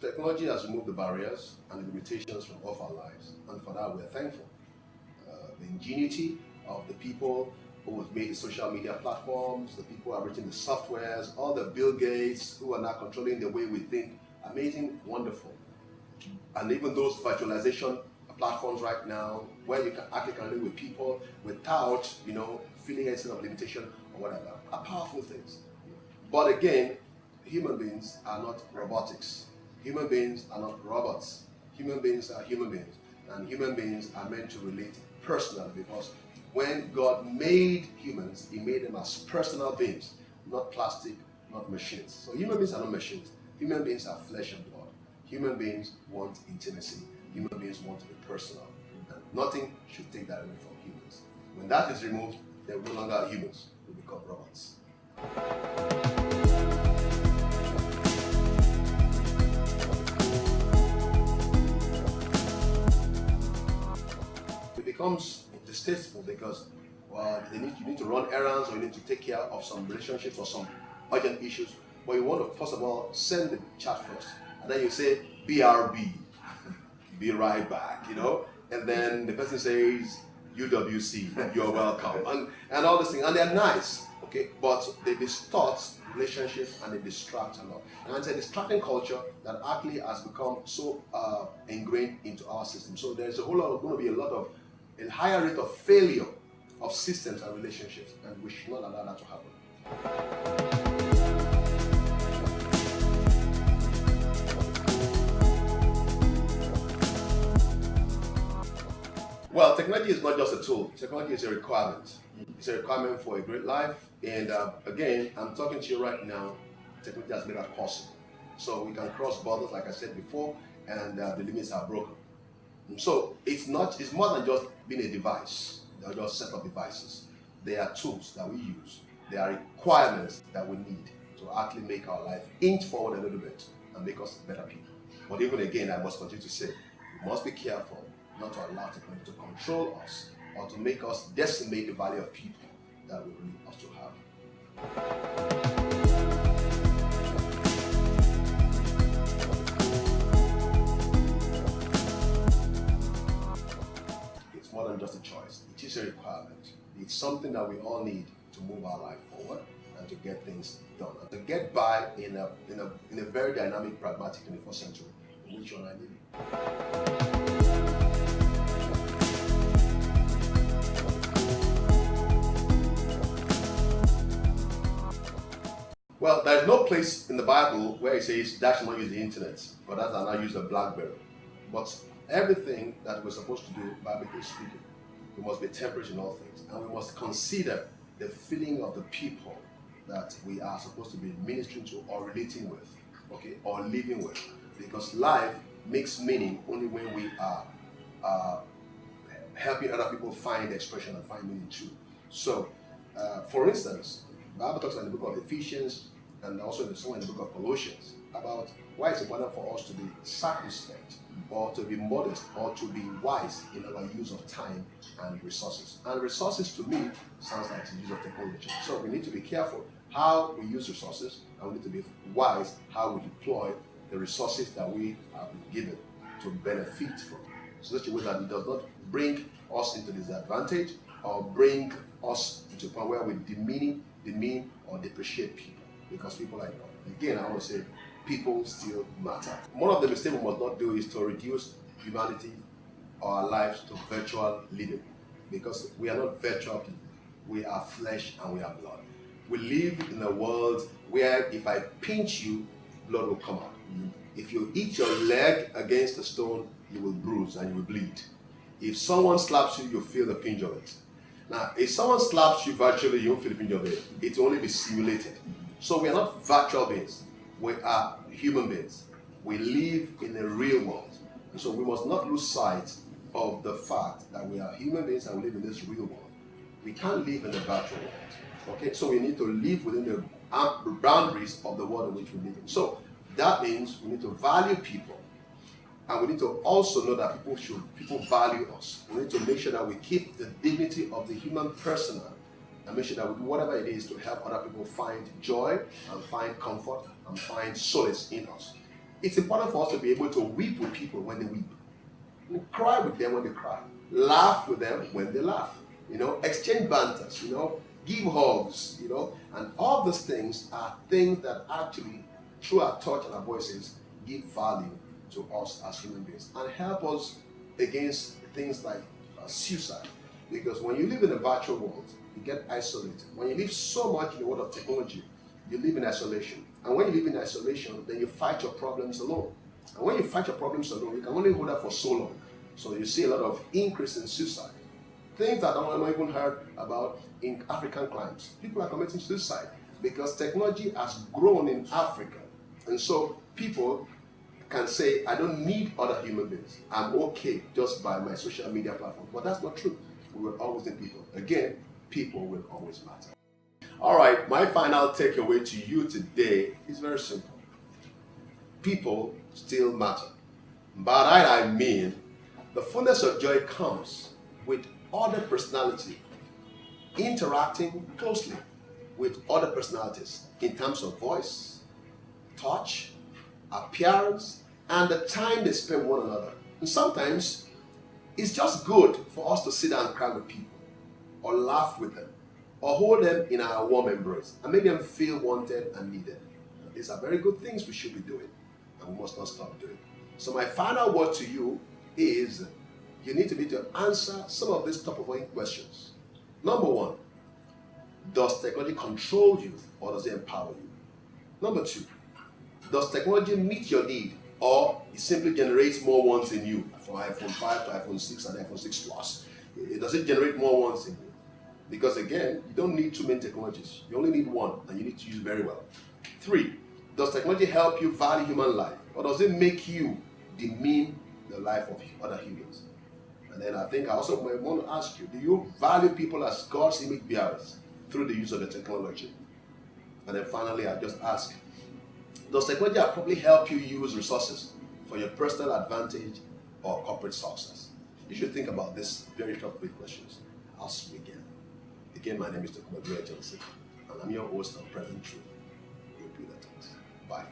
Technology has removed the barriers and the limitations from off our lives, and for that we're thankful. The ingenuity of the people who have made the social media platforms, the people who have written the softwares, all the Bill Gates who are now controlling the way we think, amazing, wonderful. And even those virtualization platforms right now, where you can actually live with people without, feeling any sort of limitation or whatever, are powerful things. But again, human beings are not robotics. Human beings are not robots. Human beings are human beings. And human beings are meant to relate personally, because when God made humans, He made them as personal beings, not plastic, not machines. So human beings are not machines. Human beings are flesh and blood. Human beings want intimacy. Human beings want to be personal. And nothing should take that away from humans. When that is removed, they no longer are humans. We become robots. It becomes distasteful because you need to run errands, or you need to take care of some relationships or some urgent issues. But you want to first of all send the chat first, and then you say BRB, be right back, and then the person says UWC, you're welcome, and all these things, and they're nice, okay, but they distort relationships and they distract a lot. And it's a distracting culture that actually has become so ingrained into our system. So there's going to be a higher rate of failure of systems and relationships, and we should not allow that to happen. Well, technology is not just a tool. Technology is a requirement. It's a requirement for a great life. And again, I'm talking to you right now. Technology has made that possible. So we can cross borders, like I said before, and the limits are broken. So it's more than just being a device. They're just set of devices. They are tools that we use. They are requirements that we need to actually make our life inch forward a little bit and make us better people. But even again, I must continue to say, we must be careful not to allow technology to control us or to make us decimate the value of people that we really ought to have. It's more than just a choice. It is a requirement. It's something that we all need to move our life forward and to get things done, and to get by in a very dynamic, pragmatic 21st century in which you and I live. Well, there is no place in the Bible where it says thou shalt not use the internet, but thou shalt not use the BlackBerry. But everything that we're supposed to do, biblically speaking, we must be temperate in all things, and we must consider the feeling of the people that we are supposed to be ministering to or relating with, okay, or living with, because life makes meaning only when we are helping other people find expression and find meaning too. So, for instance, the Bible talks in the book of Ephesians and also somewhere in the book of Colossians about why it's important for us to be circumspect, or to be modest, or to be wise in our use of time and resources. And resources to me sounds like the use of technology. So we need to be careful how we use resources, and we need to be wise how we deploy the resources that we have been given to benefit from, so such a way that it does not bring us into disadvantage or bring us into a point where we demean or depreciate people, because people are important. Again, I want to say people still matter. One of the mistakes we must not do is to reduce humanity or our lives to virtual living, because we are not virtual people. We are flesh and we are blood. We live in a world where if I pinch you, blood will come out. If you hit your leg against a stone, you will bruise and you will bleed. If someone slaps you, you feel the pinch of it. Now, if someone slaps you virtually, you won't feel the pinch of it. It will only be simulated. So we are not virtual beings. We are human beings. We live in a real world. And so we must not lose sight of the fact that we are human beings and we live in this real world. We can't live in the virtual world. Okay, so we need to live within the boundaries of the world in which we live in. So that means we need to value people, and we need to also know that people value us. We need to make sure that we keep the dignity of the human person and make sure that we do whatever it is to help other people find joy and find comfort and find solace in us. It's important for us to be able to weep with people when they weep, and cry with them when they cry, laugh with them when they laugh, exchange banters, give hugs, and all these things are things that actually, through our touch and our voices, give value to us as human beings and help us against things like suicide. Because when you live in a virtual world, you get isolated. When you live so much in the world of technology, you live in isolation. And when you live in isolation, then you fight your problems alone. And when you fight your problems alone, you can only hold that for so long. So you see a lot of increase in suicide. Things that I don't even heard about in African climes. People are committing suicide because technology has grown in Africa. And so people can say, I don't need other human beings. I'm okay just by my social media platform. But that's not true. We will always need people. Again, people will always matter. All right, my final takeaway to you today is very simple. People still matter. By that I mean, the fullness of joy comes with other personality interacting closely with other personalities in terms of voice, touch, appearance, and the time they spend with one another. And sometimes it's just good for us to sit down and cry with people, or laugh with them, or hold them in our warm embrace and make them feel wanted and needed. These are very good things we should be doing, and we must not stop doing. So my final word to you is, you need to be able to answer some of these top-of-mind questions. Number one, does technology control you or does it empower you? Number two, does technology meet your need or it simply generates more wants in you? From iPhone 5 to iPhone 6 and iPhone 6 Plus. Does it generate more wants in you? Because again, you don't need too many technologies. You only need one and you need to use it very well. Three, does technology help you value human life or does it make you demean the life of other humans? And then I think I also might want to ask you, do you value people as God's image bearers through the use of the technology? And then finally, I just ask, does technology probably help you use resources for your personal advantage or corporate success? You should think about this very top big questions. I'll see you again. Again, my name is Dr. Johnson, and I'm your host of Present Truth. You'll do that. Bye.